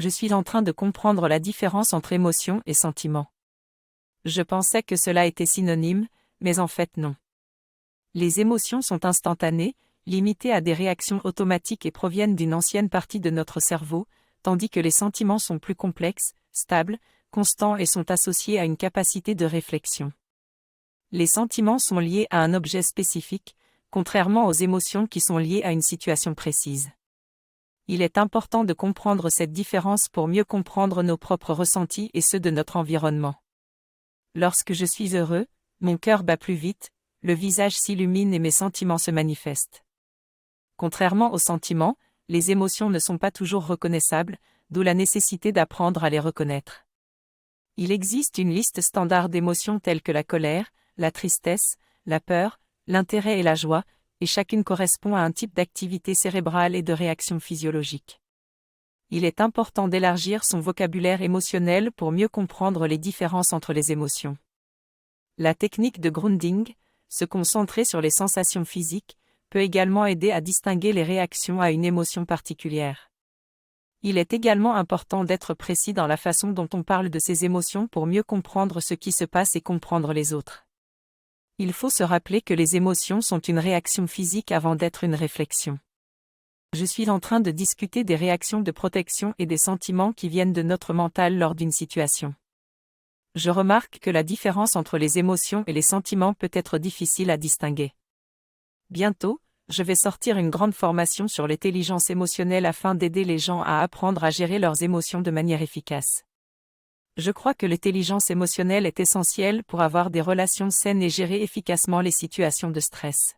Je suis en train de comprendre la différence entre émotion et sentiment. Je pensais que cela était synonyme, mais en fait non. Les émotions sont instantanées, limitées à des réactions automatiques et proviennent d'une ancienne partie de notre cerveau, tandis que les sentiments sont plus complexes, stables, constants et sont associés à une capacité de réflexion. Les sentiments sont liés à un objet spécifique, contrairement aux émotions qui sont liées à une situation précise. Il est important de comprendre cette différence pour mieux comprendre nos propres ressentis et ceux de notre environnement. Lorsque je suis heureux, mon cœur bat plus vite, le visage s'illumine et mes sentiments se manifestent. Contrairement aux sentiments, les émotions ne sont pas toujours reconnaissables, d'où la nécessité d'apprendre à les reconnaître. Il existe une liste standard d'émotions telles que la colère, la tristesse, la peur, l'intérêt et la joie, et chacune correspond à un type d'activité cérébrale et de réaction physiologique. Il est important d'élargir son vocabulaire émotionnel pour mieux comprendre les différences entre les émotions. La technique de grounding, se concentrer sur les sensations physiques, peut également aider à distinguer les réactions à une émotion particulière. Il est également important d'être précis dans la façon dont on parle de ces émotions pour mieux comprendre ce qui se passe et comprendre les autres. Il faut se rappeler que les émotions sont une réaction physique avant d'être une réflexion. Je suis en train de discuter des réactions de protection et des sentiments qui viennent de notre mental lors d'une situation. Je remarque que la différence entre les émotions et les sentiments peut être difficile à distinguer. Bientôt, je vais sortir une grande formation sur l'intelligence émotionnelle afin d'aider les gens à apprendre à gérer leurs émotions de manière efficace. Je crois que l'intelligence émotionnelle est essentielle pour avoir des relations saines et gérer efficacement les situations de stress.